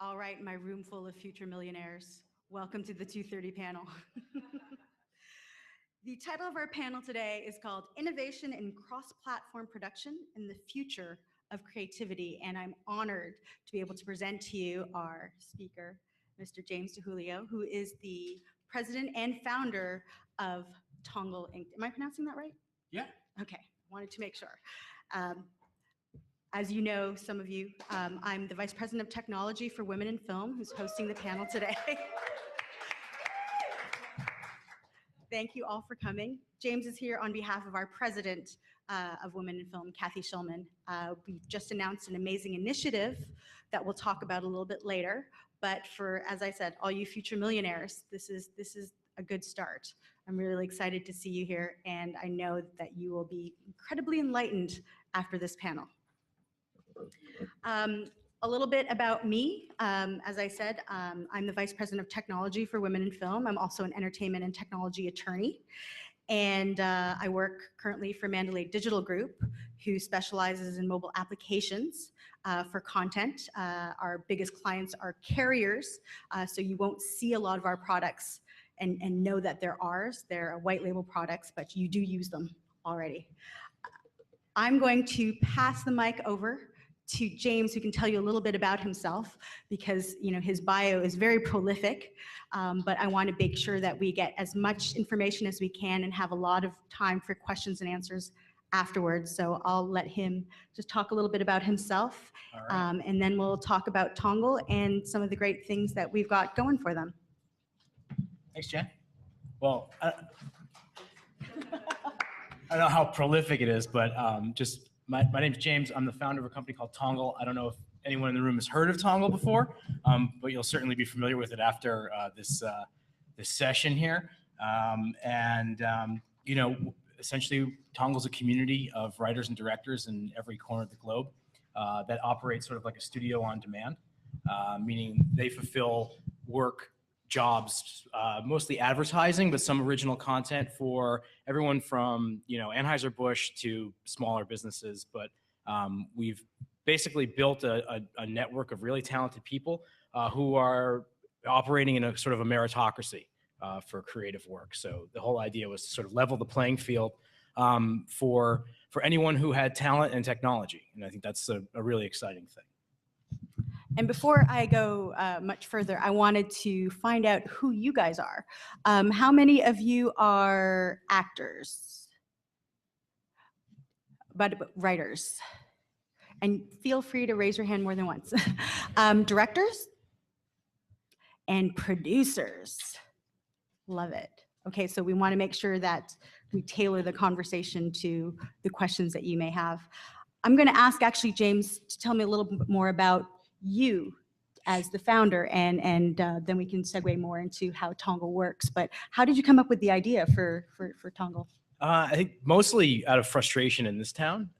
All right, my room full of future millionaires. Welcome to the 2:30 panel. The title of our panel today is called Innovation in Cross-Platform Production and the Future of Creativity, and I'm honored to be able to present to you our speaker, Mr. James DeJulio, who is the president and founder of Tongal Inc. Am I pronouncing that right? Yeah. Okay, wanted to make sure. As you know, some of you, I'm the Vice President of Technology for Women in Film, who's hosting the panel today. Thank you all for coming. James is here on behalf of our President of Women in Film, Kathy Shulman. We've just announced an amazing initiative that we'll talk about a little bit later. But for, as I said, all you future millionaires, this is a good start. I'm really excited to see you here, and I know that you will be incredibly enlightened after this panel. A little bit about me. As I said, I'm the Vice President of Technology for Women in Film. I'm also an entertainment and technology attorney. And I work currently for Mandalay Digital Group, who specializes in mobile applications for content. Our biggest clients are carriers, so you won't see a lot of our products and know that they're ours. They're white label products, but you do use them already. I'm going to pass the mic over to James, who can tell you a little bit about himself, because his bio is very prolific, but I want to make sure that we get as much information as we can and have a lot of time for questions and answers afterwards. So I'll let him just talk a little bit about himself, right. And then we'll talk about Tongal and some of the great things that we've got going for them. Thanks, Jen. Well, I don't know how prolific it is, but My name's James. I'm the founder of a company called Tongal. I don't know if anyone in the room has heard of Tongal before, but you'll certainly be familiar with it after this session here. Essentially, Tongal's a community of writers and directors in every corner of the globe that operates sort of like a studio on demand, meaning they fulfill work, jobs, mostly advertising, but some original content for everyone from Anheuser-Busch to smaller businesses. But we've basically built a network of really talented people who are operating in a sort of a meritocracy for creative work. So the whole idea was to sort of level the playing field for anyone who had talent and technology, and I think that's a really exciting thing. And before I go much further, I wanted to find out who you guys are. How many of you are actors? But writers? And feel free to raise your hand more than once. Directors? And producers? Love it. Okay, so we want to make sure that we tailor the conversation to the questions that you may have. I'm going to ask actually James to tell me a little bit more about you as the founder, and then we can segue more into how Tongal works. But how did you come up with the idea for Tongal? I think mostly out of frustration in this town.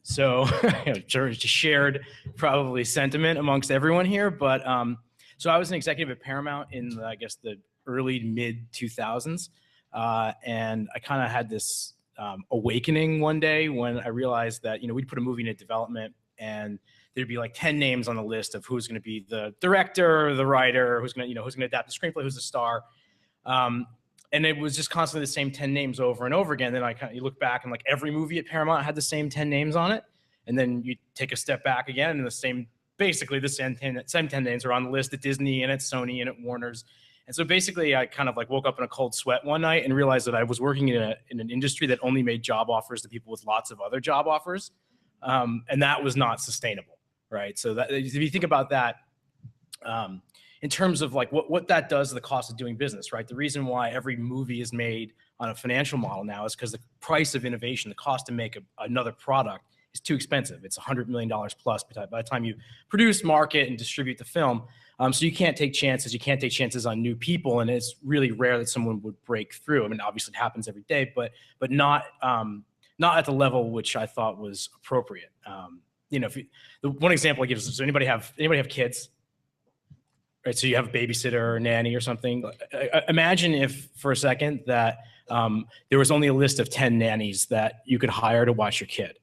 So just shared probably sentiment amongst everyone here. But so I was an executive at Paramount in the early mid 2000s, and I kind of had this awakening one day when I realized that we'd put a movie into development and there'd be like 10 names on the list of who's going to be the director, the writer, who's going to adapt the screenplay, who's the star. And it was just constantly the same 10 names over and over again. Then you look back and like every movie at Paramount had the same 10 names on it. And then you take a step back again and basically the same 10 names are on the list at Disney and at Sony and at Warner's. And so basically I kind of like woke up in a cold sweat one night and realized that I was working in an industry that only made job offers to people with lots of other job offers. And that was not sustainable. Right. So that, if you think about that in terms of like what that does to the cost of doing business, right? The reason why every movie is made on a financial model now is because the price of innovation, the cost to make another product is too expensive. It's $100 million plus by the time you produce, market, and distribute the film. So you can't take chances. You can't take chances on new people. And it's really rare that someone would break through. I mean, obviously it happens every day, but not at the level which I thought was appropriate. The one example I give is, does anybody have kids? Right, so you have a babysitter or a nanny or something. Imagine if for a second that there was only a list of 10 nannies that you could hire to watch your kid,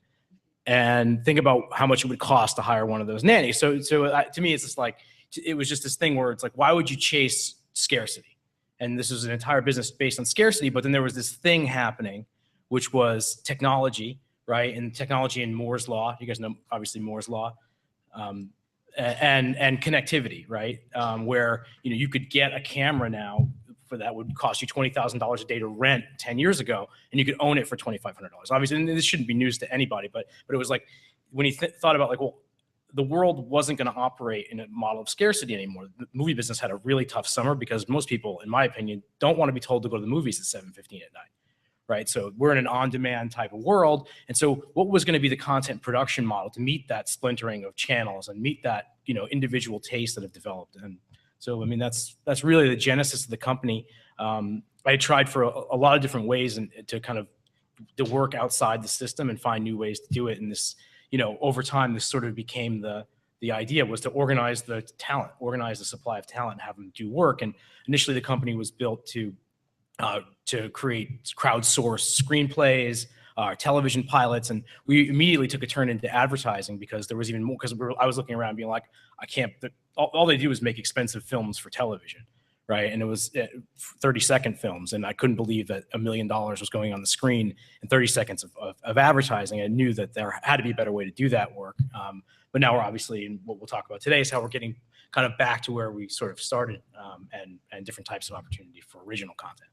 and think about how much it would cost to hire one of those nannies. So to me, it's just like it was just this thing where it's like, why would you chase scarcity? And this was an entire business based on scarcity, but then there was this thing happening, which was technology, right? And technology in Moore's law, you guys know obviously Moore's law, and connectivity, right? Where you could get a camera now for that would cost you $20,000 a day to rent 10 years ago, and you could own it for $2,500. Obviously, and this shouldn't be news to anybody, but it was like when you thought about like, well, the world wasn't going to operate in a model of scarcity anymore. The movie business had a really tough summer because most people, in my opinion, don't want to be told to go to the movies at 7:15 at night, right? So we're in an on-demand type of world, and so what was going to be the content production model to meet that splintering of channels and meet that individual tastes that have developed? And so, I mean, that's really the genesis of the company. I tried for a lot of different ways and to kind of to work outside the system and find new ways to do it. And this, over time, this sort of became the idea was to organize the talent, organize the supply of talent, and have them do work. And initially, the company was built to create crowdsourced screenplays, television pilots, and we immediately took a turn into advertising because there was even more. Because I was looking around, being like, I can't. All they do is make expensive films for television, right? And it was 30-second films, and I couldn't believe that $1 million was going on the screen in 30 seconds of advertising. I knew that there had to be a better way to do that work. But now we're obviously, and what we'll talk about today is how we're getting kind of back to where we sort of started, and different types of opportunity for original content.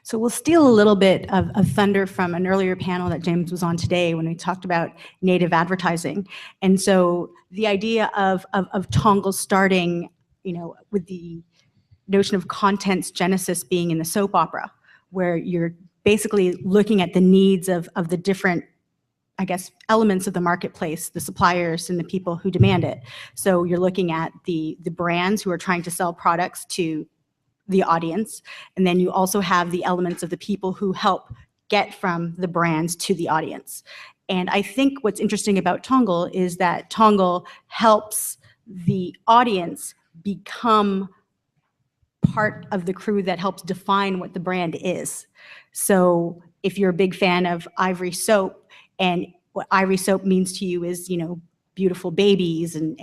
So we'll steal a little bit of thunder from an earlier panel that James was on today when we talked about native advertising. And so the idea of Tongal starting, with the notion of content's genesis being in the soap opera, where you're basically looking at the needs of the different, I guess, elements of the marketplace, the suppliers and the people who demand it. So you're looking at the brands who are trying to sell products to the audience, and then you also have the elements of the people who help get from the brands to the audience. And I think what's interesting about Tongal is that Tongal helps the audience become part of the crew that helps define what the brand is. So if you're a big fan of Ivory soap, and what Ivory soap means to you is, beautiful babies and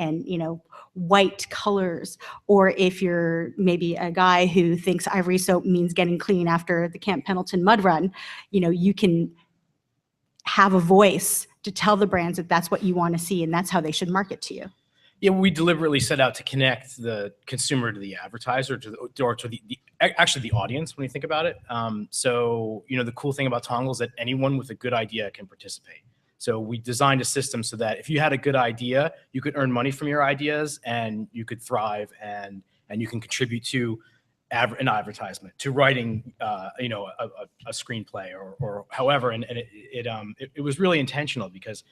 white colors, or if you're maybe a guy who thinks Ivory soap means getting clean after the Camp Pendleton mud run, you can have a voice to tell the brands that that's what you want to see and that's how they should market to you. Yeah, we deliberately set out to connect the consumer to the advertiser, or to actually the audience when you think about it. So, the cool thing about Tongal is that anyone with a good idea can participate. So we designed a system so that if you had a good idea, you could earn money from your ideas and you could thrive, and you can contribute to an advertisement, to writing, a screenplay or however. And it was really intentional because,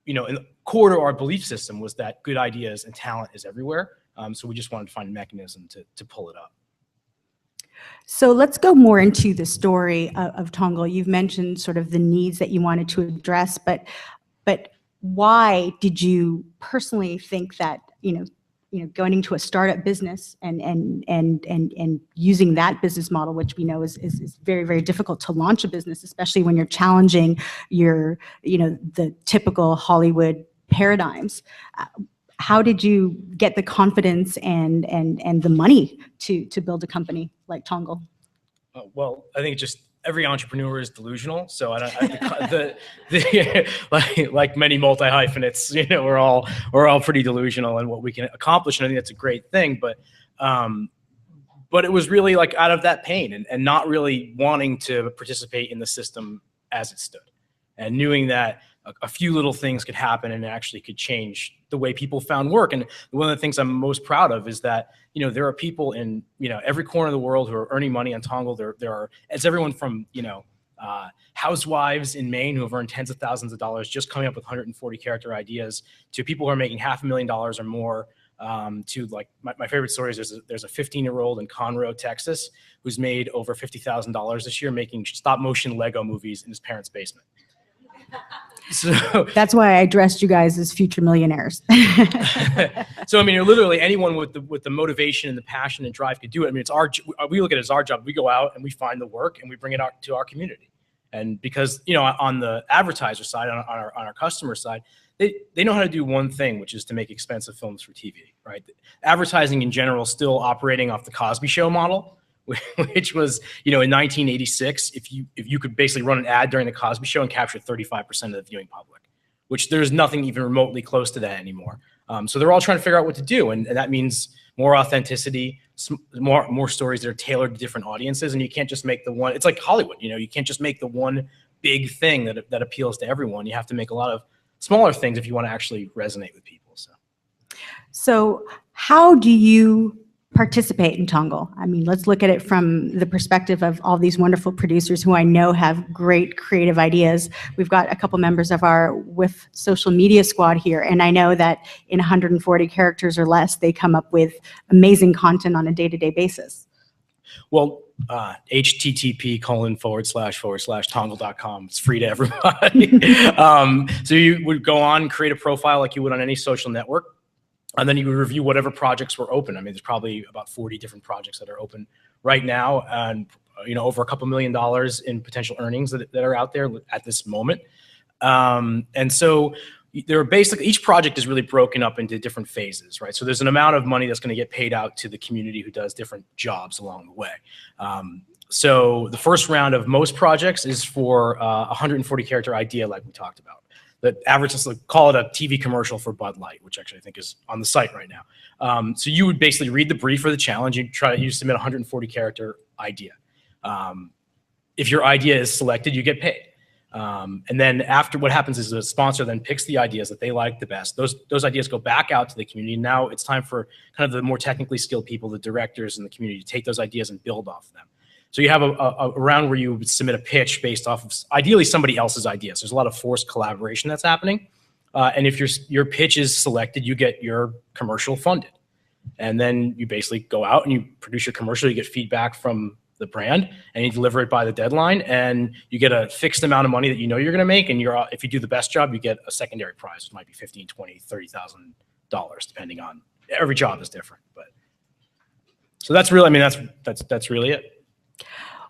in core to our belief system was that good ideas and talent is everywhere. So we just wanted to find a mechanism to pull it up. So let's go more into the story of Tongal. You've mentioned sort of the needs that you wanted to address, but why did you personally think that going into a startup business and using that business model, which we know is very, very difficult to launch a business, especially when you're challenging the typical Hollywood paradigms. How did you get the confidence and the money to build a company like Tongal? Well, I think just every entrepreneur is delusional. So like many multi-hyphenates, we're all pretty delusional in what we can accomplish, and I think that's a great thing. But it was really like out of that pain and not really wanting to participate in the system as it stood, and knowing that a few little things could happen and it actually could change the way people found work. And one of the things I'm most proud of is that, there are people in, every corner of the world who are earning money on Tongal. It's everyone from, housewives in Maine who have earned tens of thousands of dollars just coming up with 140 character ideas, to people who are making $500,000 or more, to like my favorite story is there's a 15-year-old in Conroe, Texas, who's made over $50,000 this year making stop motion Lego movies in his parents' basement. So that's why I addressed you guys as future millionaires. So I mean, literally anyone with the motivation and the passion and drive could do it. I mean, we look at it as our job. We go out and we find the work and we bring it out to our community. And because, on the advertiser side, on our customer side, they know how to do one thing, which is to make expensive films for TV, right? Advertising in general still operating off the Cosby Show model, which was, in 1986, if you could basically run an ad during the Cosby Show and capture 35% of the viewing public, which there's nothing even remotely close to that anymore. So they're all trying to figure out what to do, and that means more authenticity, more stories that are tailored to different audiences, and you can't just make the one. It's like Hollywood, you can't just make the one big thing that appeals to everyone. You have to make a lot of smaller things if you want to actually resonate with people. So how do you participate in Tongal? I mean, let's look at it from the perspective of all these wonderful producers who I know have great creative ideas. We've got a couple members of our with social media squad here, and I know that in 140 characters or less, they come up with amazing content on a day-to-day basis. Well, http://tongal.com. It's free to everybody. So you would go on and create a profile like you would on any social network. And then you would review whatever projects were open. I mean, there's probably about 40 different projects that are open right now, and over a couple $1 million in potential earnings that are out there at this moment. And so there are basically, each project is really broken up into different phases, right? So there's an amount of money that's going to get paid out to the community who does different jobs along the way. So the first round of most projects is for a 140 character idea, like we talked about. The advertisers call it a TV commercial for Bud Light, which actually I think is on the site right now. So you would basically read the brief for the challenge. You submit a 140 character idea. If your idea is selected, you get paid. And then after, what happens is the sponsor then picks the ideas that they like the best. Those ideas go back out to the community. Now it's time for kind of the more technically skilled people, the directors in the community, to take those ideas and build off of them. So you have a round where you would submit a pitch based off of ideally somebody else's ideas. There's a lot of forced collaboration that's happening. And if your pitch is selected, you get your commercial funded. And then you basically go out and you produce your commercial, you get feedback from the brand, and you deliver it by the deadline, and you get a fixed amount of money that you're going to make. And if you do the best job, you get a secondary prize. It might be $15,000, $20,000, $30,000, depending on, every job is different. But so that's really, I mean, that's really it.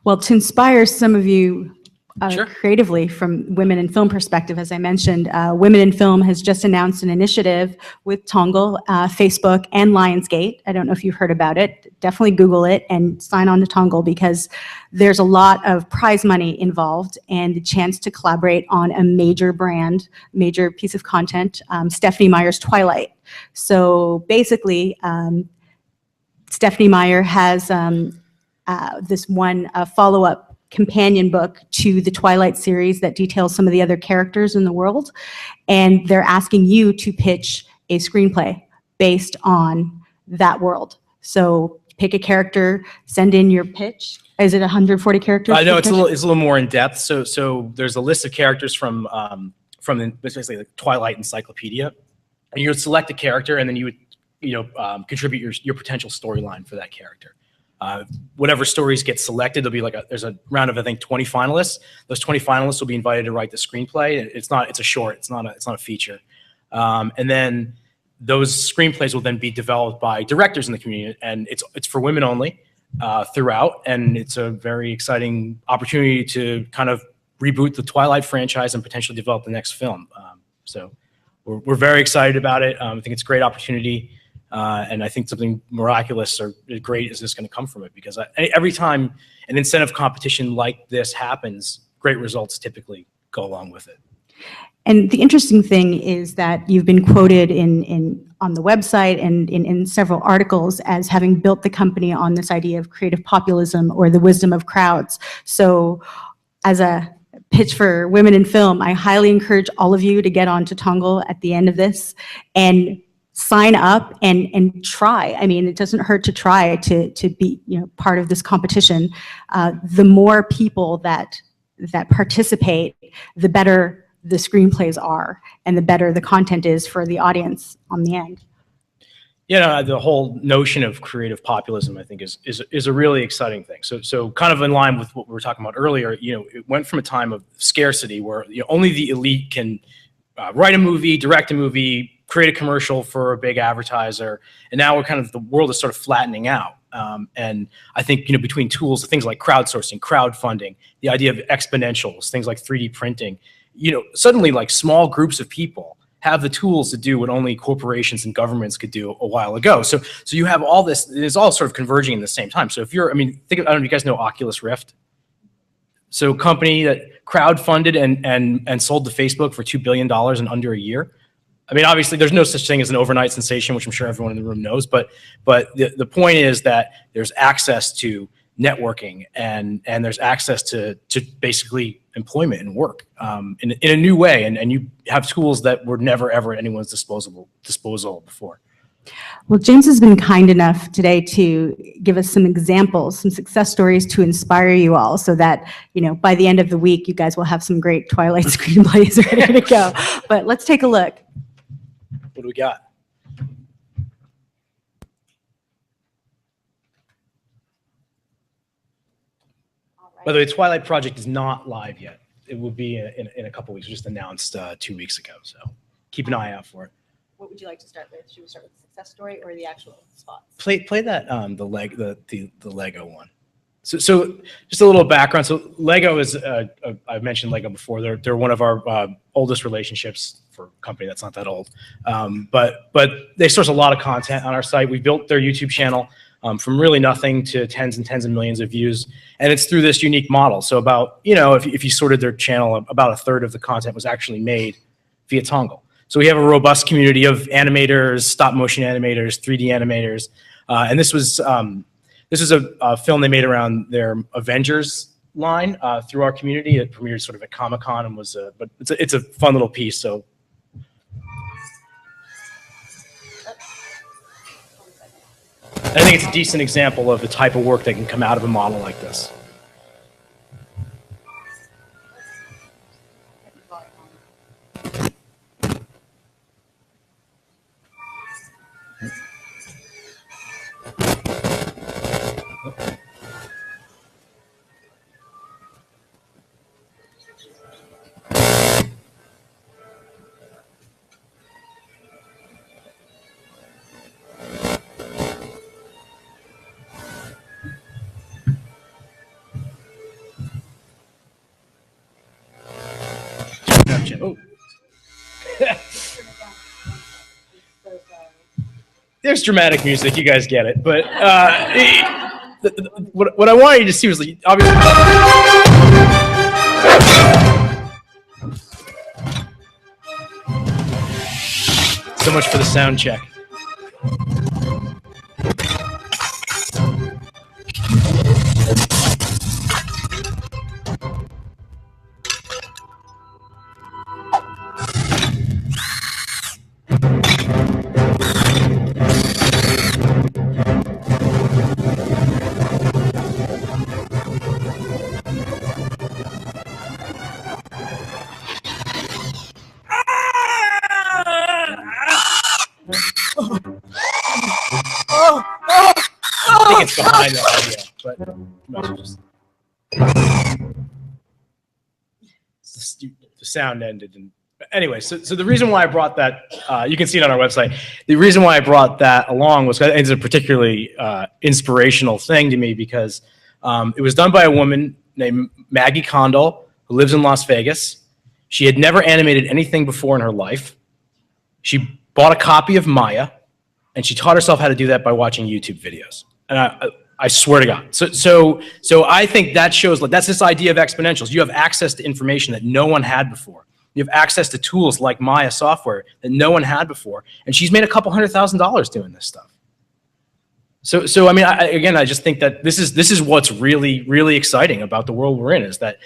Well, to inspire some of you Sure. creatively from Women in Film perspective, as I mentioned, Women in Film has just announced an initiative with Tongal, Facebook, and Lionsgate. I don't know if you've heard about it. Definitely Google it and sign on to Tongal, because there's a lot of prize money involved and the chance to collaborate on a major brand, major piece of content, Stephenie Meyer's Twilight. So basically, Stephenie Meyer has this one follow-up companion book to the Twilight series that details some of the other characters in the world, and they're asking you to pitch a screenplay based on that world. So pick a character, send in your pitch. Is it 140 characters? No, it's a little more in depth. So there's a list of characters from basically the Twilight Encyclopedia, and you would select a character, and then you would contribute your potential storyline for that character. Whatever stories get selected, there'll be there's a round of, I think, 20 finalists. Those 20 finalists will be invited to write the screenplay. It's a short, it's not a feature. And then those screenplays will then be developed by directors in the community, and it's for women only throughout. And it's a very exciting opportunity to kind of reboot the Twilight franchise and potentially develop the next film. So we're very excited about it. I think it's a great opportunity. And I think something miraculous or great is just going to come from it, because every time an incentive competition like this happens, great results typically go along with it. And the interesting thing is that you've been quoted on the website and in several articles as having built the company on this idea of creative populism or the wisdom of crowds. So as a pitch for Women in Film, I highly encourage all of you to get onto Tongal at the end of this and sign up and try. I mean, it doesn't hurt to try to be part of this competition. The more people that participate, the better the screenplays are, and the better the content is for the audience on the end. The whole notion of creative populism, I think, is a really exciting thing. So kind of in line with what we were talking about earlier, it went from a time of scarcity where only the elite can write a movie, direct a movie, create a commercial for a big advertiser, and now the world is sort of flattening out. And I think, between tools, things like crowdsourcing, crowdfunding, the idea of exponentials, things like 3D printing, suddenly like small groups of people have the tools to do what only corporations and governments could do a while ago. So you have all this, it's all sort of converging in the same time. So if you're, I don't know if you guys know Oculus Rift. So a company that crowdfunded and sold to Facebook for $2 billion in under a year. Obviously there's no such thing as an overnight sensation, which I'm sure everyone in the room knows, but the point is that there's access to networking and there's access to basically employment and work in a new way. And you have tools that were never, ever at anyone's disposal before. Well, James has been kind enough today to give us some examples, some success stories to inspire you all so that, by the end of the week, you guys will have some great Twilight screenplays ready to go. But let's take a look. What do we got? By the way, the Twilight Project is not live yet. It will be in a couple weeks. We just announced 2 weeks ago, so keep an eye out for it. What would you like to start with? Should we start with the success story or the actual spots? Play that the Lego one. So just a little background. So Lego is I've mentioned Lego before. They're one of our oldest relationships for a company that's not that old. But they source a lot of content on our site. We built their YouTube channel from really nothing to tens and tens of millions of views, and it's through this unique model. So about if you sorted their channel, about a third of the content was actually made via Tongal. So we have a robust community of animators, stop motion animators, 3D animators, and this was a film they made around their Avengers line through our community. It premiered sort of at Comic-Con and but it's a fun little piece. So. I think it's a decent example of the type of work that can come out of a model like this. Oh. There's dramatic music, you guys get it. But what I wanted you to see was obviously. So much for the sound check. I think it's behind the audio, but might as well just. The sound ended. And anyway, so the reason why I brought that, you can see it on our website. The reason why I brought that along was because it's a particularly inspirational thing to me because it was done by a woman named Maggie Condal who lives in Las Vegas. She had never animated anything before in her life. She bought a copy of Maya, and she taught herself how to do that by watching YouTube videos. And I swear to God. So I think that shows, that's this idea of exponentials. You have access to information that no one had before. You have access to tools like Maya software that no one had before. And she's made a couple $100,000 doing this stuff. So I mean, I just think that this is what's really, really exciting about the world we're in is that,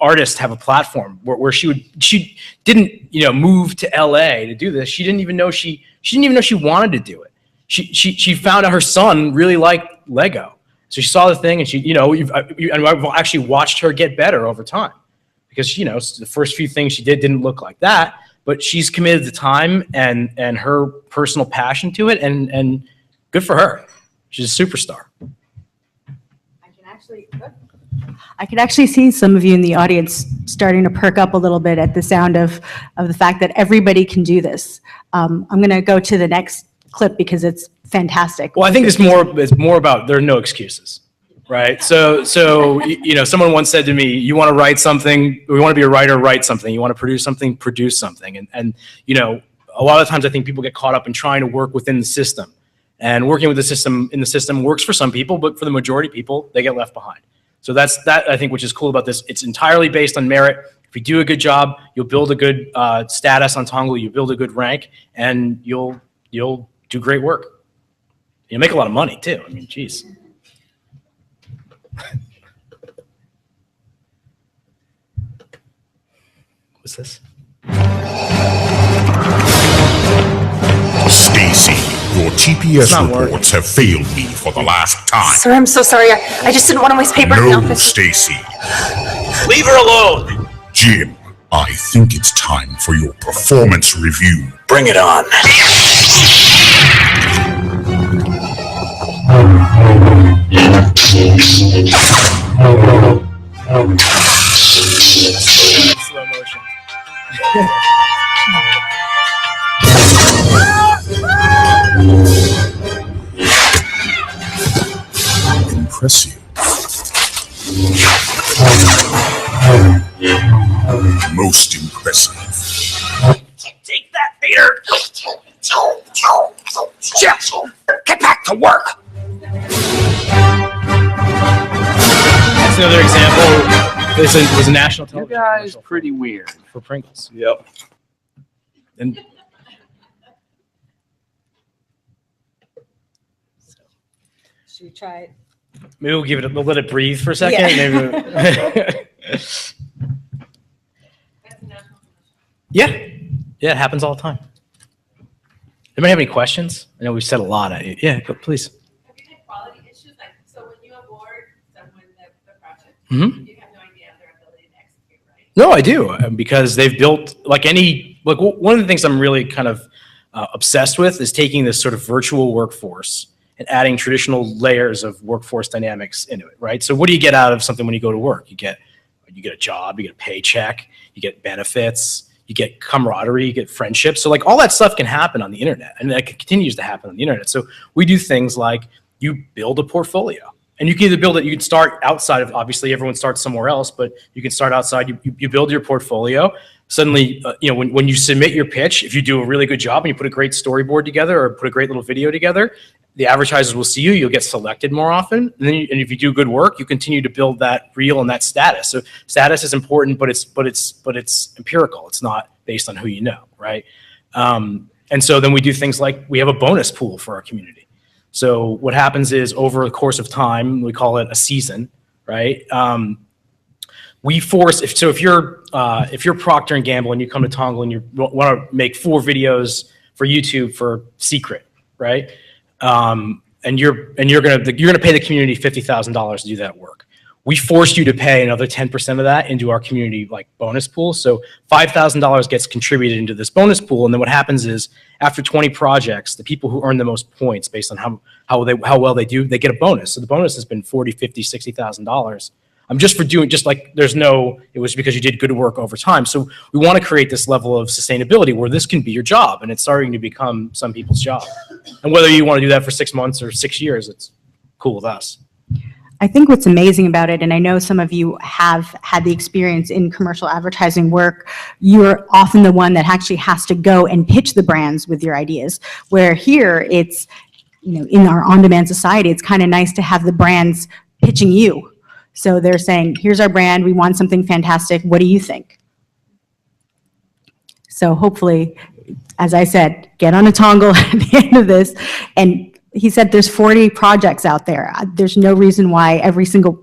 artists have a platform where she didn't, move to LA to do this. She didn't even know she wanted to do it. She found out her son really liked Lego. So she saw the thing and and I've actually watched her get better over time because, the first few things she didn't look like that, but she's committed the time and her personal passion to it and good for her. She's a superstar. I can actually see some of you in the audience starting to perk up a little bit at the sound of the fact that everybody can do this. I'm going to go to the next clip because it's fantastic. Well, I think it's more about there are no excuses, right? So someone once said to me, you want to write something, we want to be a writer, write something. You want to produce something, produce something. And a lot of times I think people get caught up in trying to work within the system. And working with the system works for some people, but for the majority of people, they get left behind. So that I think, which is cool about this. It's entirely based on merit. If you do a good job, you'll build a good status on Tongal, you build a good rank, and you'll do great work. You'll make a lot of money too. I mean, geez. What's this? Stacy, your TPS reports have failed me for the last time. Sir, I'm so sorry. I just didn't want to waste paper in the No, office. Stacy. Leave her alone. Jim, I think it's time for your performance review. Bring it on. Slow motion. Impressive. Most impressive. Take that, Peter. Jeff, get back to work. That's another example. This was a national television. You guys commercial pretty weird. for Pringles. Yep. And Should we try it? maybe we'll let it breathe for a second. Yeah. Maybe yeah, it happens all the time. Anybody have any questions? I know we've said a lot. Yeah, go, please. Have you had quality issues? Like, so when you award someone the project, Mhm. you have no idea of their ability to execute, right? No, I do, because they've built one of the things I'm really kind of obsessed with is taking this sort of virtual workforce and adding traditional layers of workforce dynamics into it, right? So what do you get out of something when you go to work? You get a job, you get a paycheck, you get benefits, you get camaraderie, you get friendships. So like all that stuff can happen on the internet, and that continues to happen on the internet. So we do things like you build a portfolio, and you can either build it, you can start outside of, obviously everyone starts somewhere else, but you can start outside, you build your portfolio. Suddenly, when you submit your pitch, if you do a really good job and you put a great storyboard together or put a great little video together, the advertisers will see you, you'll get selected more often. And if you do good work, you continue to build that reel and that status. So status is important, but it's empirical. It's not based on who you know, right? And so then we do things like we have a bonus pool for our community. So what happens is over the course of time, we call it a season, right? We force, if you're Procter and Gamble and you come to Tongal and you want to make 4 videos for YouTube for secret, right? And you're gonna pay the community $50,000 to do that work. We force you to pay another 10% of that into our community like bonus pool. So $5,000 gets contributed into this bonus pool, and then what happens is after 20 projects, the people who earn the most points based on how well they do, they get a bonus. So the bonus has been $40,000, $50,000, $60,000. Just for doing, just like it was because you did good work over time. So we want to create this level of sustainability where this can be your job, and it's starting to become some people's job. And whether you want to do that for 6 months or 6 years, it's cool with us. I think what's amazing about it, and I know some of you have had the experience in commercial advertising work, you're often the one that actually has to go and pitch the brands with your ideas. Where here, it's, in our on-demand society, it's kind of nice to have the brands pitching you. So they're saying, here's our brand, we want something fantastic, what do you think? So hopefully, as I said, get on a Tongal at the end of this. And he said there's 40 projects out there. There's no reason why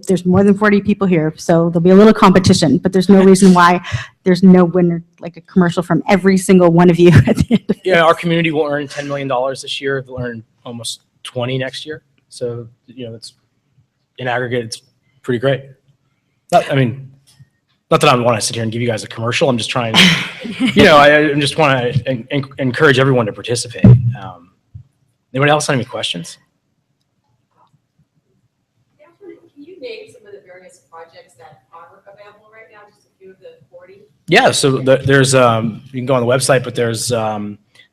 there's more than 40 people here, so there'll be a little competition, but there's no reason why there's no winner, like a commercial from every single one of you at the end of Yeah, our community will earn $10 million this year. They'll earn almost 20 next year. So, that's in aggregate, it's pretty great. Not that I want to sit here and give you guys a commercial. I'm just trying to, I just want to encourage everyone to participate. Anyone else have any questions? Yeah, can you name some of the various projects that are available right now? Just a few of the 40? Yeah, so there's you can go on the website, but there's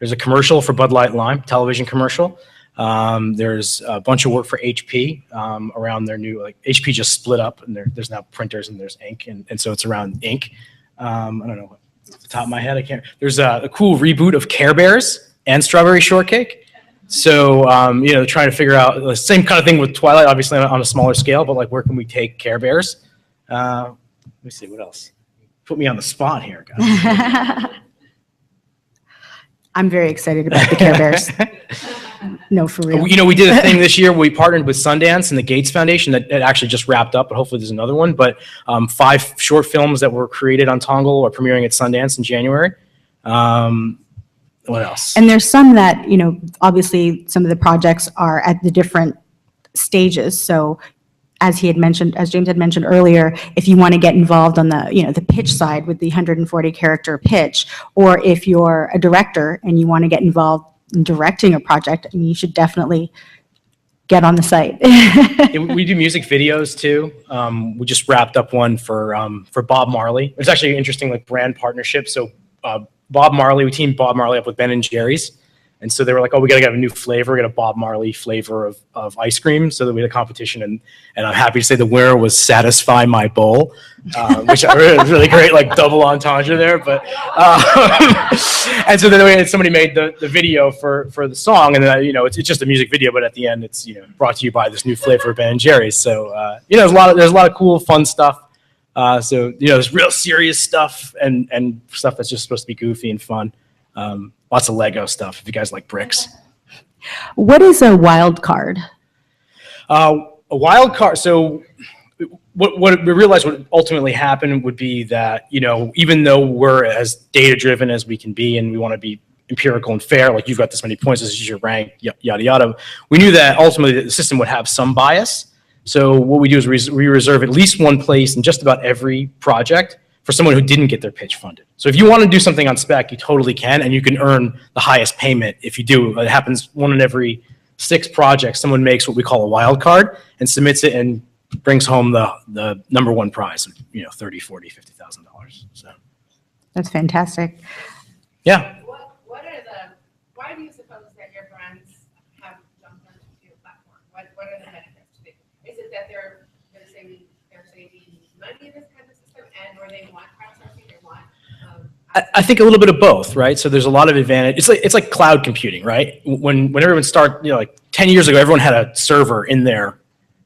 There's a commercial for Bud Light Lime, television commercial. There's a bunch of work for HP around their new, like HP just split up, and there's now printers and there's ink, and so it's around ink. I don't know, off the top of my head, I can't. There's a cool reboot of Care Bears and Strawberry Shortcake. So, you know, trying to figure out the same kind of thing with Twilight, obviously on a smaller scale, but like, where can we take Care Bears? Let me see, what else? Put me on the spot here, guys. I'm very excited about the Care Bears. No, for real. You know, we did a thing this year. We partnered with Sundance and the Gates Foundation that actually just wrapped up, but hopefully there's another one. But 5 short films that were created on Tongal are premiering at Sundance in January. What else? And there's some that, you know, obviously some of the projects are at the different stages. So as James had mentioned earlier, if you want to get involved on the, you know, the pitch side with the 140 character pitch, or if you're a director and you want to get involved in directing a project, I mean, you should definitely get on the site. We do music videos too. We just wrapped up one for Bob Marley. It's actually an interesting like brand partnership. So Bob Marley, we teamed Bob Marley up with Ben and Jerry's. And so they were like, oh, we got to get a new flavor, get a Bob Marley flavor of ice cream. So that we had a competition, and I'm happy to say the winner was Satisfy My Bowl, which was really great, like double entendre there. But and so then somebody made the video for the song, and then, you know, it's just a music video, but at the end it's, you know, brought to you by this new flavor of Ben and Jerry's. So you know, there's a lot of cool, fun stuff. So, you know, there's real serious stuff and stuff that's just supposed to be goofy and fun. Lots of Lego stuff, if you guys like bricks. What is a wild card? A wild card, so what we realized would ultimately happen would be that, you know, even though we're as data-driven as we can be and we want to be empirical and fair, like you've got this many points, this is your rank, yada, yada, we knew that ultimately the system would have some bias. So what we do is we reserve at least one place in just about every project for someone who didn't get their pitch funded. So if you want to do something on spec, you totally can, and you can earn the highest payment if you do. It happens 1 in every 6 projects. Someone makes what we call a wild card and submits it and brings home the number 1 prize, you know, $30,000, $40,000, $50,000. So That's fantastic. yeah. Why do you suppose that your brands have jumped onto your platform? What are the benefits to it? Is it that they're saving money in this kind of system, and or they want crowdsourcing, they want I think a little bit of both, right? So there's a lot of advantage. It's like cloud computing, right? When everyone started, you know, like 10 years ago, everyone had a server in their,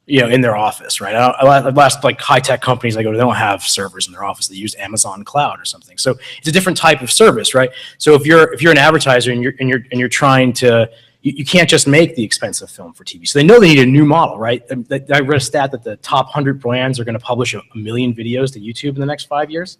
you know, in their office, right? Last like high tech companies I go to, they don't have servers in their office. They use Amazon Cloud or something. So it's a different type of service, right? So if you're an advertiser and you're trying to, you can't just make the expensive film for TV. So they know they need a new model, right? I read a stat that the top 100 brands are going to publish 1 million videos to YouTube in the next 5 years.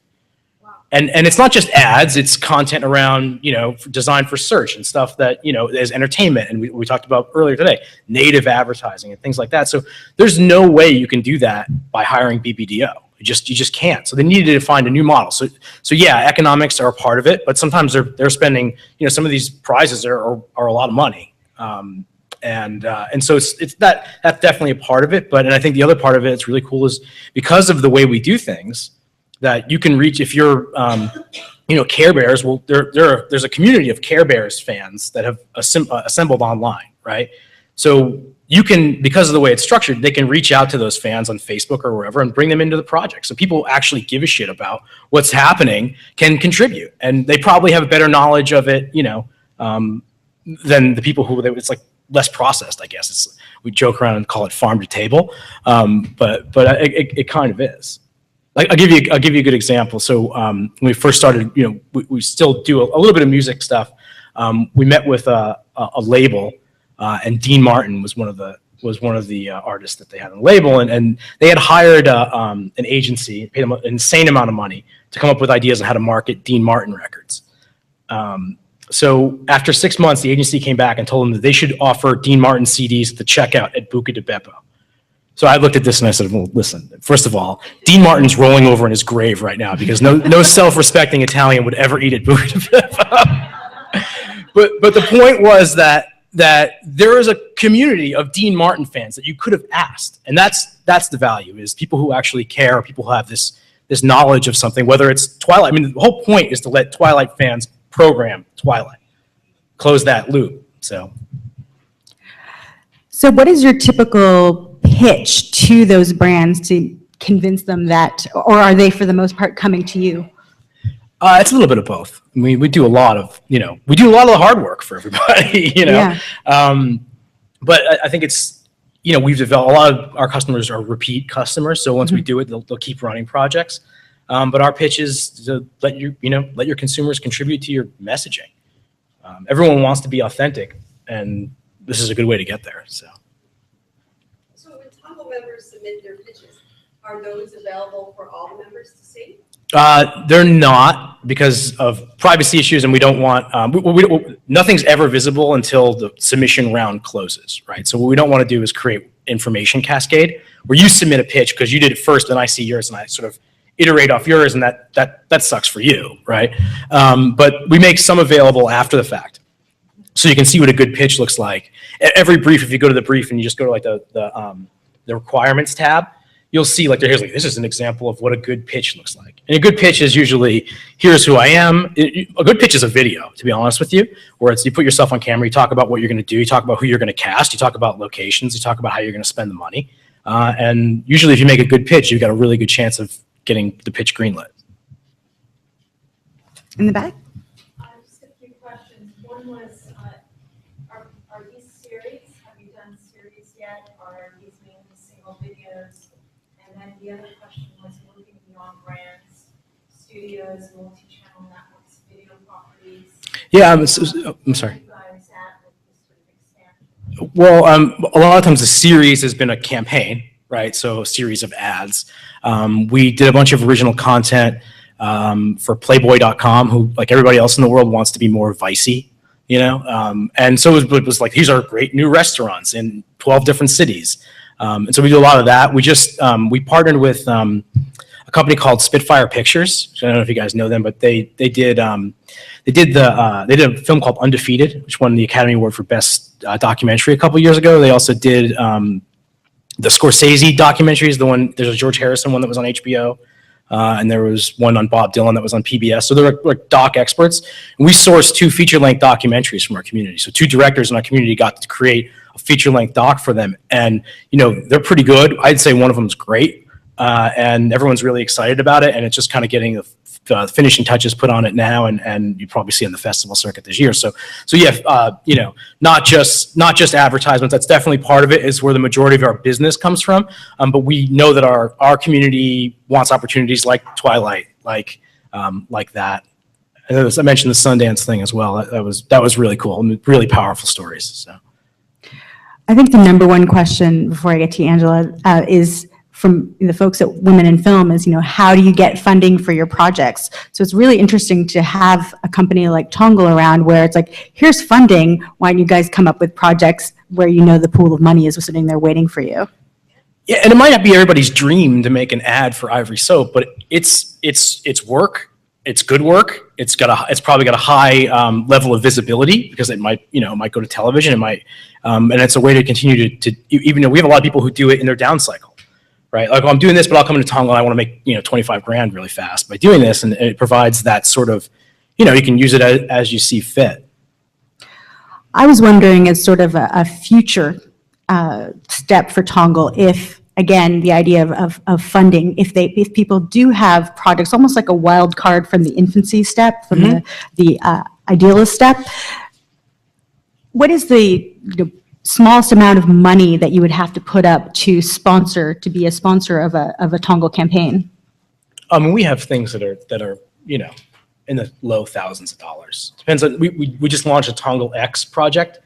And it's not just ads, it's content around, you know, designed for search and stuff that, you know, is entertainment. And we talked about earlier today, native advertising and things like that. So there's no way you can do that by hiring BBDO. You just can't. So they needed to find a new model. So yeah, economics are a part of it, but sometimes they're spending, you know, some of these prizes are a lot of money. And so it's that's definitely a part of it. And I think the other part of it that's really cool is because of the way we do things, that you can reach if you're, you know, Care Bears. Well, there's a community of Care Bears fans that have assembled online, right? So you can, because of the way it's structured, they can reach out to those fans on Facebook or wherever and bring them into the project. So people actually give a shit about what's happening, can contribute, and they probably have a better knowledge of it, you know, than the people who it's like less processed, I guess. We joke around and call it farm to table, but it kind of is. Like, I'll give you a good example. So when we first started, you know, we still do a little bit of music stuff. We met with a label, and Dean Martin was one of the artists that they had on the label, and they had hired an agency, paid them an insane amount of money to come up with ideas on how to market Dean Martin records. So after 6 months, the agency came back and told them that they should offer Dean Martin CDs at the checkout at Buca di Beppo. So I looked at this and I said, well, listen, first of all, Dean Martin's rolling over in his grave right now because no self-respecting Italian would ever eat at Buca di Beppo. But the point was that there is a community of Dean Martin fans that you could have asked. And that's the value, is people who actually care, people who have this knowledge of something, whether it's Twilight. I mean, the whole point is to let Twilight fans program Twilight. close that loop. So what is your typical pitch to those brands to convince them that, or are they for the most part coming to you? it's a little bit of both. I mean, we do a lot of the hard work for everybody, Yeah. But I think it's, we've developed, a lot of our customers are repeat customers. So once we do it, they'll keep running projects. But our pitch is to let your consumers contribute to your messaging. Everyone wants to be authentic, and this is a good way to get there. So when Tongal members submit their pitches, are those available for all the members to see? they're not, because of privacy issues, and we don't want, nothing's ever visible until the submission round closes, right? So what we don't want to do is create information cascade where you submit a pitch because you did it first and I see yours and I sort of iterate off yours, and that sucks for you, right? But we make some available after the fact. So you can see what a good pitch looks like. Every brief, if you go to the brief and you just go to like the requirements tab, you'll see like here's like, this is an example of what a good pitch looks like. And a good pitch is usually, here's who I am. A good pitch is a video, to be honest with you, where it's you put yourself on camera, you talk about what you're going to do, you talk about who you're going to cast, you talk about locations, you talk about how you're going to spend the money. And usually if you make a good pitch, you've got a really good chance of getting the pitch greenlit. In the back? Just a few questions. One was, are these series, have you done series yet, or are these mainly single videos? And then the other question was moving beyond brands, studios, multi-channel networks, video properties. Yeah, I'm sorry. You guys at with this sort of expansion? Well, a lot of times a series has been a campaign, right? So a series of ads. We did a bunch of original content for Playboy.com, who, like everybody else in the world, wants to be more vicey, you know? And so it was like, these are great new restaurants in 12 different cities. And so we do a lot of that. We just, we partnered with a company called Spitfire Pictures. I don't know if you guys know them, but they did a film called Undefeated, which won the Academy Award for Best Documentary a couple years ago. They also did the Scorsese documentaries, there's a George Harrison one that was on HBO. And there was one on Bob Dylan that was on PBS. So they're like doc experts. And we sourced 2 feature-length documentaries from our community. So 2 directors in our community got to create a feature-length doc for them. And, you know, they're pretty good. I'd say one of them is great. And everyone's really excited about it. And it's just kind of getting the finishing touches put on it now. And you probably see on the festival circuit this year. So yeah, you know, not just advertisements. That's definitely part of it, is where the majority of our business comes from. But we know that our community wants opportunities like Twilight, like that. And I mentioned the Sundance thing as well. That was really cool. Really powerful stories. So I think the number one question before I get to you, Angela, is from the folks at Women in Film is, you know, how do you get funding for your projects? So it's really interesting to have a company like Tongal around where it's like, here's funding. Why don't you guys come up with projects where you know the pool of money is sitting there waiting for you? yeah, and it might not be everybody's dream to make an ad for Ivory Soap, but it's work. It's good work. It's probably got a high level of visibility because it might go to television. It might, and it's a way to continue to even though we have a lot of people who do it in their down cycle. Right, like, well, I'm doing this, but I'll come into Tongal and I want to make 25 grand really fast by doing this, and it provides that sort of, you can use it as you see fit. I was wondering, as sort of a future step for Tongal, if again the idea of funding, if people do have projects, almost like a wild card from the infancy step, from the idealist step. What is the smallest amount of money that you would have to put up to be a sponsor of a Tongal campaign? We have things that are in the low thousands of dollars. Depends on, we just launched a Tongal X product,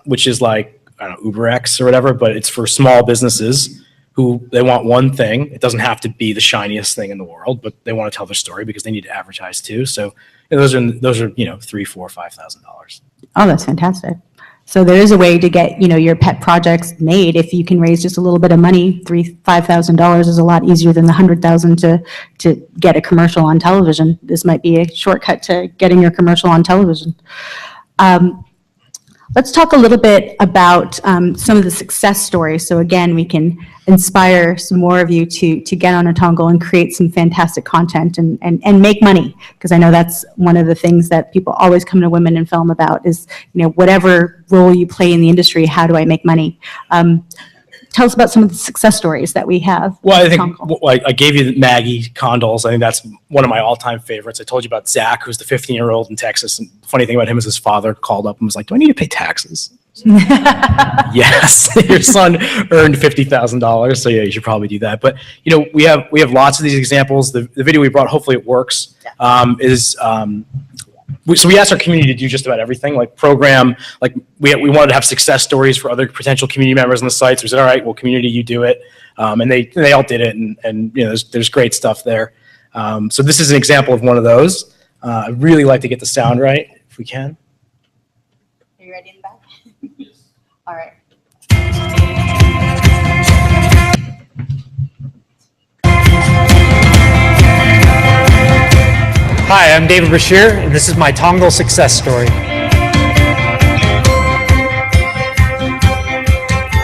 which is like, I don't know, Uber X or whatever, but it's for small businesses who they want one thing. It doesn't have to be the shiniest thing in the world, but they want to tell their story because they need to advertise too. So those are $3,000, $4,000, $5,000. Oh, that's fantastic. So there is a way to get, your pet projects made. If you can raise just a little bit of money, $5,000 is a lot easier than the $100,000 to get a commercial on television. This might be a shortcut to getting your commercial on television. Let's talk a little bit about some of the success stories. So again, we can inspire some more of you to get on a Tongal and create some fantastic content and make money. Because I know that's one of the things that people always come to Women in Film about is, whatever role you play in the industry, how do I make money? Tell us about some of the success stories that we have. Well, I think Tongal. I gave you Maggie Condols. I think that's one of my all-time favorites. I told you about Zach, who's the 15-year-old in Texas. And the funny thing about him is his father called up and was like, "Do I need to pay taxes?" Yes, your son earned $50,000, so yeah, you should probably do that. But we have lots of these examples. The video we brought, hopefully it works. So we asked our community to do just about everything, like program, like we wanted to have success stories for other potential community members on the site. So we said, all right, well, community, you do it. And they all did it. And there's great stuff there. So this is an example of one of those. I'd really like to get the sound right, if we can. Are you ready in the back? All right. Hi, I'm David Bashir, and this is my Tongal success story.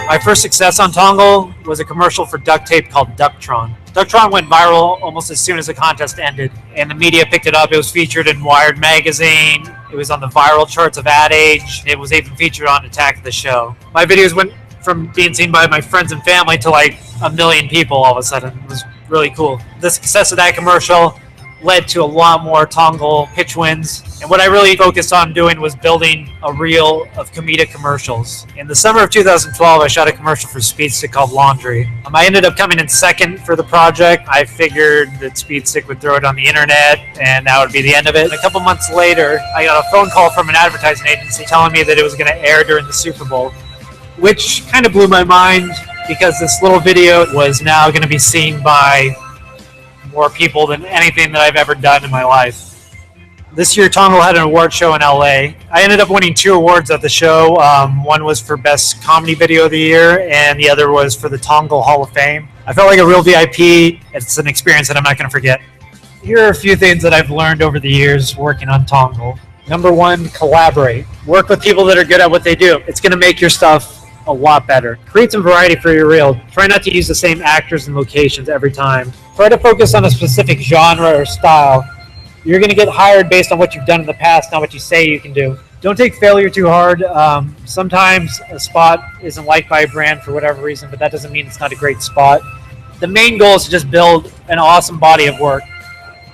My first success on Tongal was a commercial for duct tape called Ducktron. Ducktron went viral almost as soon as the contest ended, and the media picked it up. It was featured in Wired magazine. It was on the viral charts of Ad Age. It was even featured on Attack of the Show. My videos went from being seen by my friends and family to like 1 million people all of a sudden. It was really cool. The success of that commercial led to a lot more Tongal pitch wins. And what I really focused on doing was building a reel of comedic commercials. In the summer of 2012, I shot a commercial for Speed Stick called Laundry. I ended up coming in second for the project. I figured that Speed Stick would throw it on the internet and that would be the end of it. And a couple months later, I got a phone call from an advertising agency telling me that it was going to air during the Super Bowl, which kind of blew my mind because this little video was now going to be seen by more people than anything that I've ever done in my life. This year, Tongal had an award show in LA. I ended up winning 2 awards at the show. One was for Best Comedy Video of the Year, and the other was for the Tongal Hall of Fame. I felt like a real VIP. It's an experience that I'm not going to forget. Here are a few things that I've learned over the years working on Tongal. Number 1, collaborate. Work with people that are good at what they do. It's going to make your stuff a lot better. Create some variety for your reel. Try not to use the same actors and locations every time. Try to focus on a specific genre or style. You're going to get hired based on what you've done in the past, not what you say you can do. Don't take failure too hard. Sometimes a spot isn't liked by a brand for whatever reason, but that doesn't mean it's not a great spot. The main goal is to just build an awesome body of work.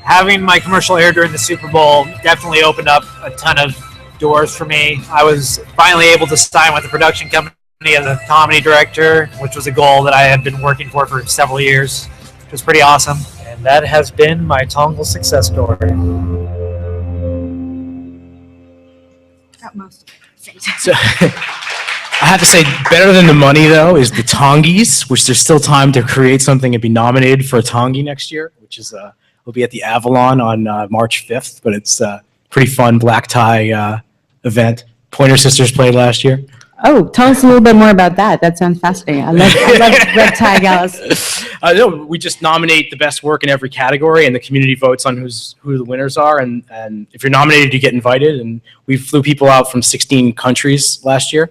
Having my commercial air during the Super Bowl definitely opened up a ton of doors for me. I was finally able to sign with the production company as a comedy director, which was a goal that I had been working for several years. It was pretty awesome. And that has been my Tongal success story. Got most of it. So I have to say, better than the money, though, is the Tongies, which there's still time to create something and be nominated for a Tongie next year, which is will be at the Avalon on March 5th. But it's a pretty fun black tie event. Pointer Sisters played last year. Oh, tell us a little bit more about that. That sounds fascinating. I love red tie galas. No, we just nominate the best work in every category, and the community votes on who the winners are. And if you're nominated, you get invited. And we flew people out from 16 countries last year.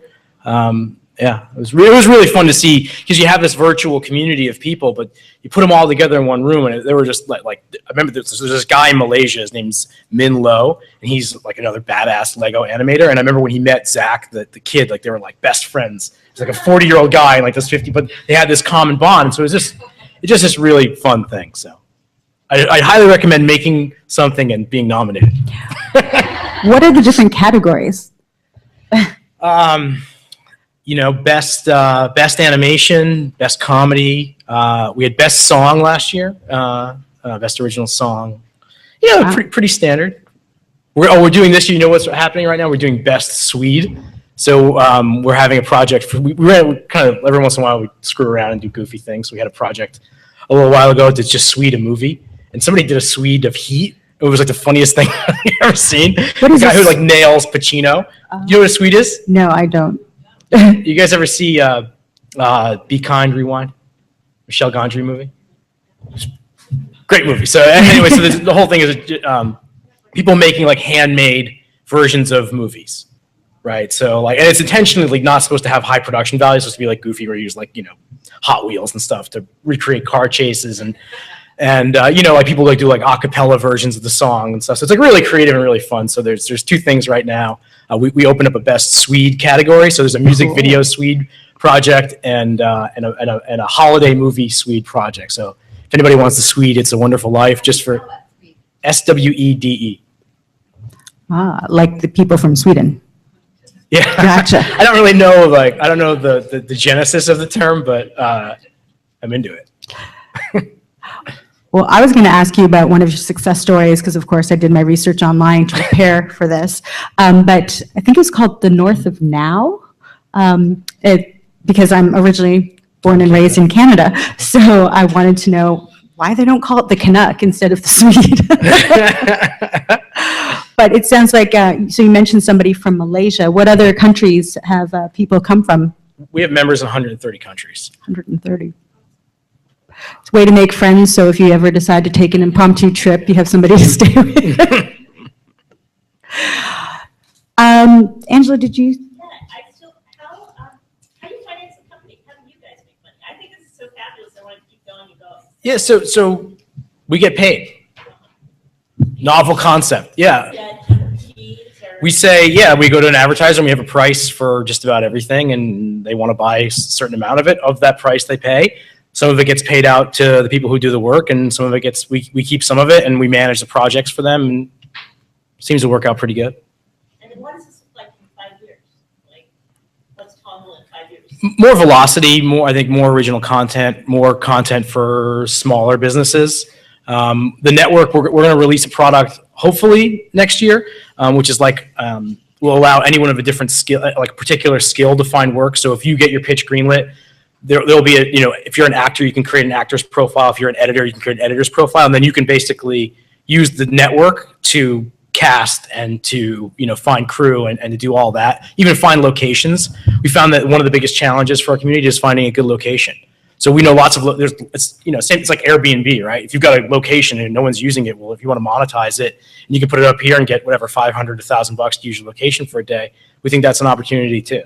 Yeah, it was really fun to see, because you have this virtual community of people, but you put them all together in one room, and they were just like I remember there's this guy in Malaysia. His name's Min Lo, and he's like another badass Lego animator. And I remember when he met Zach, the kid, like they were like best friends. He's like a 40-year-old guy and like this 50, but they had this common bond. And so it's just this really fun thing. So I highly recommend making something and being nominated. What are the different categories? Best animation, best comedy. We had best song last year, best original song. Yeah, wow. pretty standard. We're doing this year. You know what's happening right now? We're doing best Swede. So we're having a project. We kind of every once in a while we screw around and do goofy things. So we had a project a little while ago to just Swede a movie, and somebody did a Swede of Heat. It was like the funniest thing I've ever seen. What is the guy who like nails Pacino? You know what a Swede is? No, I don't. You guys ever see Be Kind, Rewind? Michel Gondry movie? Great movie. So anyway, so the whole thing is people making like handmade versions of movies. right? So like, and it's intentionally like not supposed to have high production value. It's supposed to be like goofy, where you use like, you know, Hot Wheels and stuff to recreate car chases and you know, like people like do like a cappella versions of the song and stuff. So it's like really creative and really fun. So there's two things right now. We opened up a best Swede category. So there's a music video Swede project and a holiday movie Swede project. So if anybody wants the Swede, It's a Wonderful Life, just for SWEDE. Ah, like the people from Sweden. Yeah. Gotcha. I don't really know, like, I don't know the genesis of the term, but I'm into it. Well, I was going to ask you about one of your success stories because, of course, I did my research online to prepare for this. But I think it was called The North of Now, because I'm originally born and raised in Canada. So I wanted to know why they don't call it the Canuck instead of the Swede. But it sounds like, so you mentioned somebody from Malaysia. What other countries have people come from? We have members in 130 countries. 130. It's a way to make friends, so if you ever decide to take an impromptu trip, you have somebody to stay with. Angela, did you? Yeah, how do you finance the company? How do you guys make money? I think this is so fabulous. I want to keep going and going. Yeah, so we get paid. Novel concept, yeah. We say, yeah, we go to an advertiser and we have a price for just about everything, and they want to buy a certain amount of it, of that price they pay. Some of it gets paid out to the people who do the work, and some of it gets, we keep some of it and we manage the projects for them, and it seems to work out pretty good. And then what does this look like in 5 years? Like, what's Tongal in 5 years? More velocity, I think more original content, more content for smaller businesses. The network, we're going to release a product hopefully next year, which is like, will allow anyone of a different skill, like a particular skill, to find work. So if you get your pitch greenlit, there'll be a, you know, if you're an actor, you can create an actor's profile. If you're an editor, you can create an editor's profile, and then you can basically use the network to cast and to, you know, find crew and to do all that, even find locations. We found that one of the biggest challenges for our community is finding a good location. So we know lots of, it's, you know, same, it's like Airbnb, right? If you've got a location and no one's using it, well, if you want to monetize it, and you can put it up here and get whatever, $500 to $1,000 to use your location for a day, we think that's an opportunity too.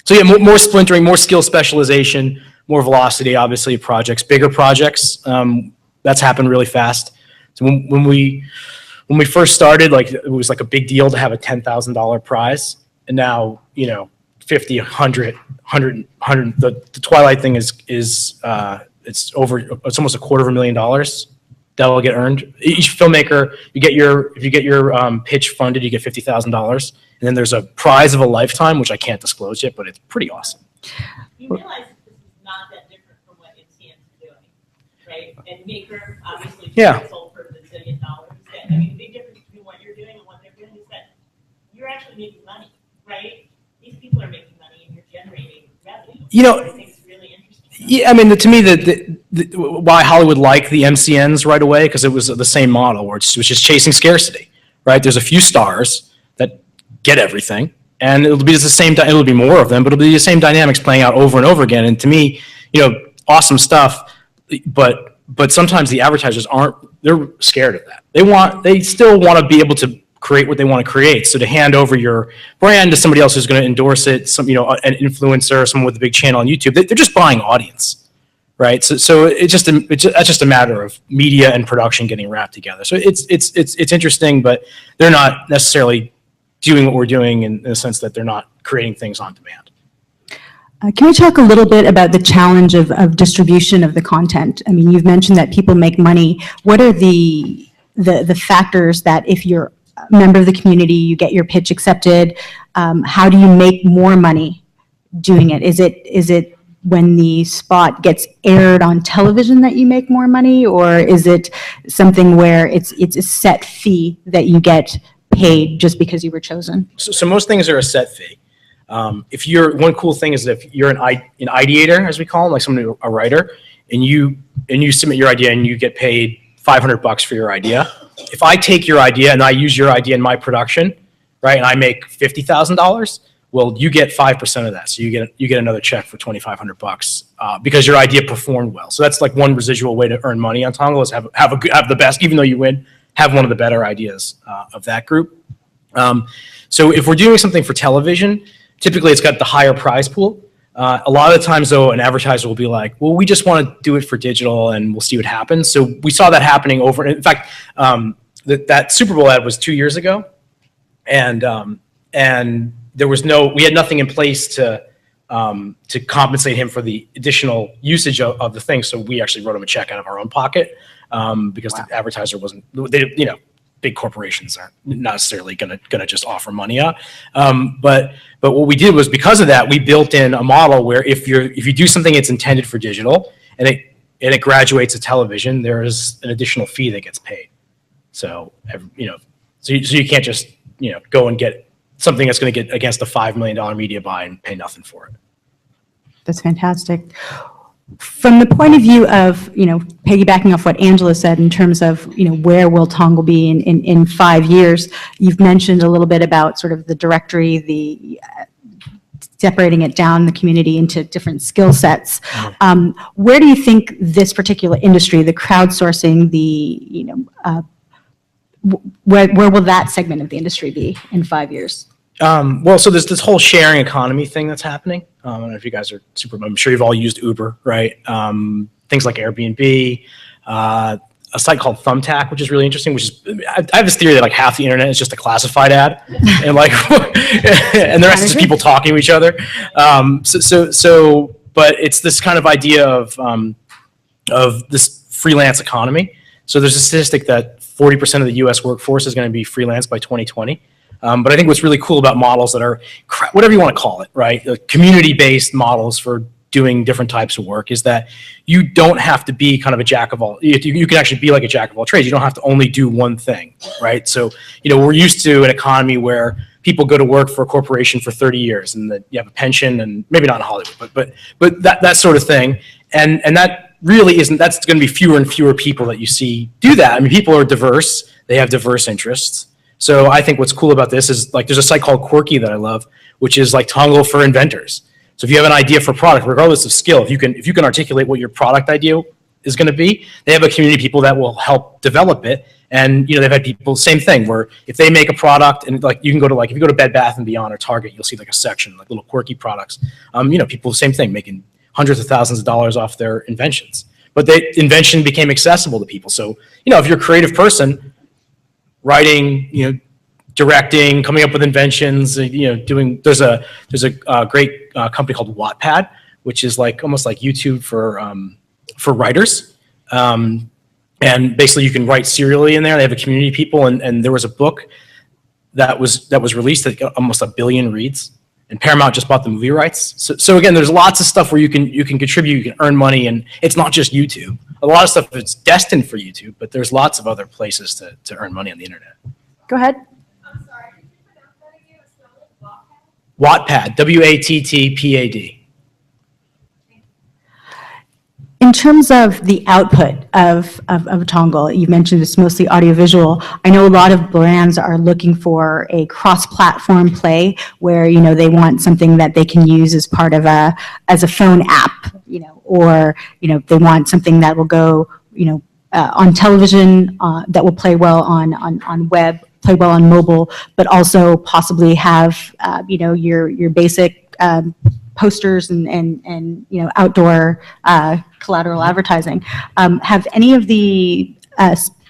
So yeah, more splintering, more skill specialization, more velocity, obviously, projects, bigger projects. That's happened really fast. So when we first started, like, it was like a big deal to have a $10,000 prize, and now, you know, 50, 100, 100. The Twilight thing is it's almost $250,000 that will get earned. Each filmmaker, if you get your pitch funded, you get $50,000, and then there's a prize of a lifetime, which I can't disclose yet, but it's pretty awesome. You realize that this is not that different from what MCNs are doing, right? And Maker obviously sold for $1 zillion. I mean, the big difference between what you're doing and what they're doing is that you're actually making money, right? These people are making money and you're generating revenue. You know, I think it's really interesting. Yeah, I mean, to me, why Hollywood liked the MCNs right away, because it was the same model where it's just chasing scarcity, right? There's a few stars that get everything, and it'll be the same. It'll be more of them, but it'll be the same dynamics playing out over and over again. And to me, you know, awesome stuff, but sometimes the advertisers aren't. They're scared of that. They still want to be able to create what they want to create. So to hand over your brand to somebody else who's going to endorse it, an influencer, someone with a big channel on YouTube, they're just buying audience, right? So that's just a matter of media and production getting wrapped together. So it's interesting, but they're not necessarily doing what we're doing in the sense that they're not creating things on demand. Can we talk a little bit about the challenge of distribution of the content? I mean, you've mentioned that people make money. What are the factors that, if you're member of the community, you get your pitch accepted, how do you make more money doing it? Is it when the spot gets aired on television that you make more money, or is it something where it's a set fee that you get paid just because you were chosen? So most things are a set fee. One cool thing is that if you're an ideator, as we call them, like someone, a writer, and you submit your idea and you get paid $500 for your idea. If I take your idea and I use your idea in my production, right, and I make $50,000, well, you get 5% of that. So you get another check for $2,500 because your idea performed well. So that's like one residual way to earn money on Tongal, is have the best, even though you win, have one of the better ideas of that group. So if we're doing something for television, typically it's got the higher prize pool. A lot of the times, though, an advertiser will be like, well, we just want to do it for digital and we'll see what happens. So we saw that happening over. In fact, that Super Bowl ad was 2 years ago. And there was we had nothing in place to compensate him for the additional usage of the thing. So we actually wrote him a check out of our own pocket because the advertiser wasn't, big corporations aren't necessarily going to just offer money out. But what we did was, because of that, we built in a model where if you do something that's intended for digital and it graduates to television, there is an additional fee that gets paid. So so you can't just go and get something that's going to get against a $5 million media buy and pay nothing for it. That's fantastic. From the point of view of, piggybacking off what Angela said in terms of, where will Tongal be in 5 years, you've mentioned a little bit about sort of the directory, the separating it down, the community into different skill sets. Where do you think this particular industry, the crowdsourcing, where will that segment of the industry be in 5 years? Well, so there's this whole sharing economy thing that's happening. I don't know if you guys are I'm sure you've all used Uber, right? Things like Airbnb, a site called Thumbtack, which is really interesting, I have this theory that like half the internet is just a classified ad and like, and the rest is people talking to each other. But it's this kind of idea of this freelance economy. So there's a statistic that 40% of the US workforce is going to be freelance by 2020. But I think what's really cool about models that are, whatever you want to call it, right? Community-based models for doing different types of work is that you don't have to be kind of a jack of all. You can actually be like a jack of all trades. You don't have to only do one thing, right? So, we're used to an economy where people go to work for a corporation for 30 years and that you have a pension, and maybe not in Hollywood, but that sort of thing. And that really isn't, that's going to be fewer and fewer people that you see do that. I mean, people are diverse. They have diverse interests. So I think what's cool about this is like there's a site called Quirky that I love, which is like Tongal for inventors. So if you have an idea for a product, regardless of skill, if you can articulate what your product idea is going to be, they have a community of people that will help develop it. And they've had people, same thing, where if they make a product and like you can go to if you go to Bed Bath & Beyond or Target, you'll see like a section like little quirky products. People, same thing, making hundreds of thousands of dollars off their inventions. But invention became accessible to people. So if you're a creative person, writing, directing, coming up with inventions, there's a great company called Wattpad, which is like almost like YouTube for writers. And basically you can write serially in there. They have a community of people, and there was a book that was released that got almost 1 billion reads, and Paramount just bought the movie rights. So again, there's lots of stuff where you can contribute, you can earn money, and it's not just YouTube. A lot of stuff is destined for YouTube, but there's lots of other places to earn money on the internet. Go ahead. I'm sorry, could you pronounce that again? Spell it. Wattpad, Wattpad. In terms of the output of Tongal, you mentioned it's mostly audiovisual. I know a lot of brands are looking for a cross-platform play where, they want something that they can use as part of as a phone app, or, they want something that will go, on television, that will play well on web, play well on mobile, but also possibly have, your basic, posters and outdoor collateral advertising. Have any of the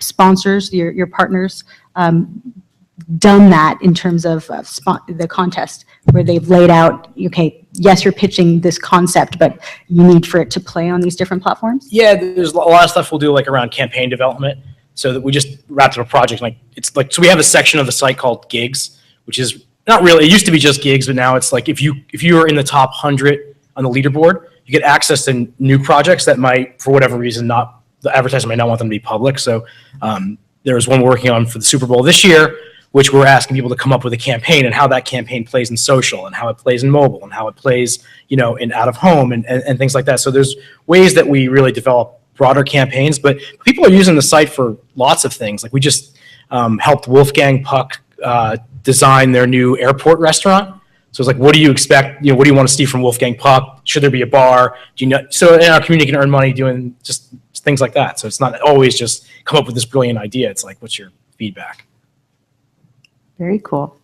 sponsors, your partners, done that in terms of the contest, where they've laid out, okay, yes, you're pitching this concept, but you need for it to play on these different platforms? Yeah, there's a lot of stuff we'll do like around campaign development. So that we just wrapped up a project so we have a section of the site called Gigs, which is not really, it used to be just gigs, but now it's like if you are in the top 100 on the leaderboard, you get access to new projects that might, for whatever reason, the advertiser might not want them to be public. So there's one we're working on for the Super Bowl this year, which we're asking people to come up with a campaign and how that campaign plays in social and how it plays in mobile and how it plays, in out of home and things like that. So there's ways that we really develop broader campaigns, but people are using the site for lots of things. Like we just helped Wolfgang Puck design their new airport restaurant. So it's like, what do you expect? What do you want to see from Wolfgang Puck? Should there be a bar? So in our community can earn money doing just things like that. So it's not always just come up with this brilliant idea. It's like, what's your feedback? Very cool.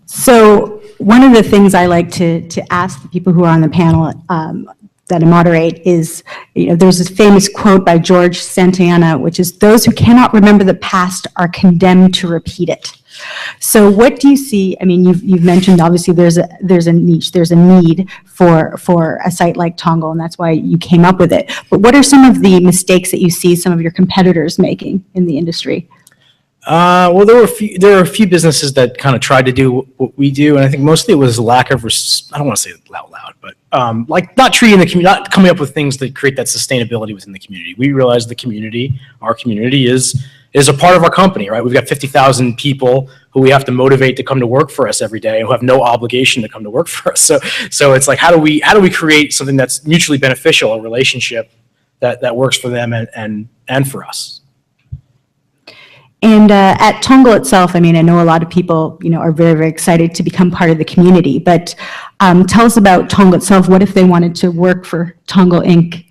So one of the things I like to ask the people who are on the panel that I moderate is, there's this famous quote by George Santayana, which is, "Those who cannot remember the past are condemned to repeat it." So what do you see? I mean, you've mentioned obviously there's a niche, there's a need for a site like Tongal, and that's why you came up with it. But what are some of the mistakes that you see some of your competitors making in the industry? Well, there are a few businesses that kind of tried to do what we do, and I think mostly it was lack of, I don't want to say it out loud, but like not treating the community, not coming up with things that create that sustainability within the community. We realize our community is a part of our company, right? We've got 50,000 people who we have to motivate to come to work for us every day, and who have no obligation to come to work for us. So it's like, how do we create something that's mutually beneficial, a relationship that works for them and for us? And at Tongal itself, I mean, I know a lot of people, are very, very excited to become part of the community, but tell us about Tongal itself. What if they wanted to work for Tongal Inc.?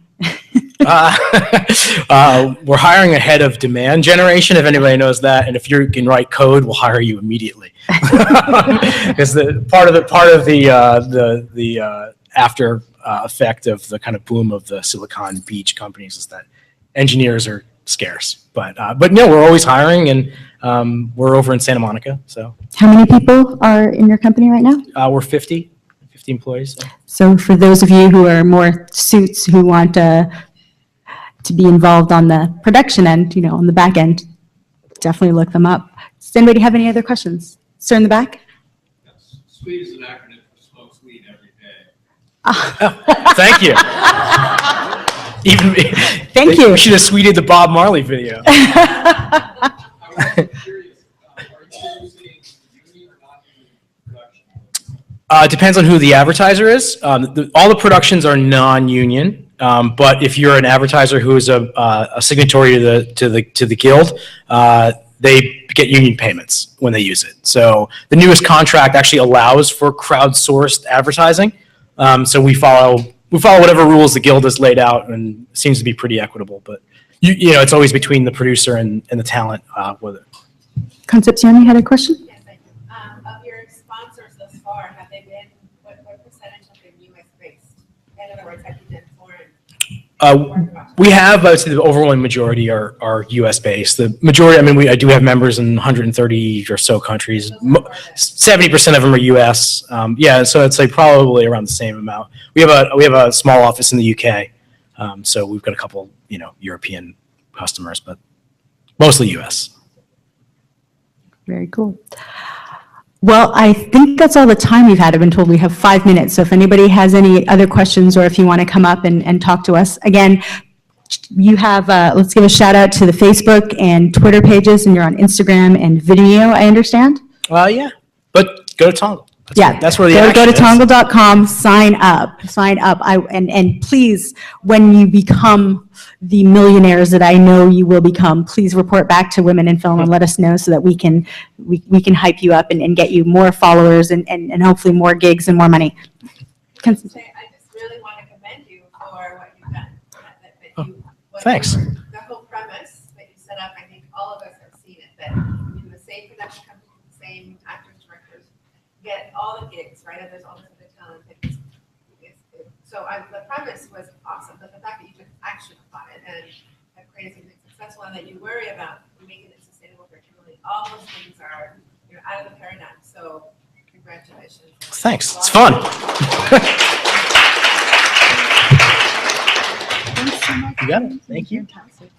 We're hiring a head of demand generation, if anybody knows that, and if you can write code, we'll hire you immediately. Because part of the after effect of the kind of boom of the Silicon Beach companies is that engineers are scarce. But no, we're always hiring, and we're over in Santa Monica. So how many people are in your company right now? We're 50 employees. So for those of you who are more suits who want to be involved on the production end, on the back end, definitely look them up. Does anybody have any other questions? Sir in the back? Yes. SWEET is an acronym for smoke weed every day. Thank you. Thank you. We should have sweeted the Bob Marley video. I was curious, are you using union or non-union production? Depends on who the advertiser is. All the productions are non-union, but if you're an advertiser who is a signatory to the guild, they get union payments when they use it. So the newest contract actually allows for crowdsourced advertising. So we follow whatever rules the guild has laid out, and it seems to be pretty equitable. But it's always between the producer and the talent with it. Concepcion, you had a question? Yes, I do. Of your sponsors thus far, have they been, what percentage have been US based? In other words, have you been foreign? We have, I would say the overwhelming majority are US based. The majority, I do have members in 130 or so countries. 70% of them are US. So I'd say probably around the same amount. We have a small office in the UK. So we've got a couple, European customers, but mostly US. Very cool. Well, I think that's all the time we've had. I've been told we have 5 minutes. So if anybody has any other questions, or if you want to come up and talk to us, again, you have, let's give a shout out to the Facebook and Twitter pages, and you're on Instagram and Vimeo, I understand? Yeah, but go to Tongal. That's where the go to is. tongal.com, sign up. And please, when you become the millionaires that I know you will become, please report back to Women in Film and let us know, so that we can hype you up and get you more followers and hopefully more gigs and more money. I just really want to commend you for what you've done. Thanks. The whole premise that you set up, I think all of us have seen it, that in the same production company, the same actors, directors, get all the gigs, right? And there's all this other talent. The premise was awesome, but the fact that you took action upon it and have created something successful, and that you worry about making it sustainable for community, all those things are out of the paradigm. So congratulations. Thanks. It's fun. Thanks so much. You got it. Thank you. Fantastic.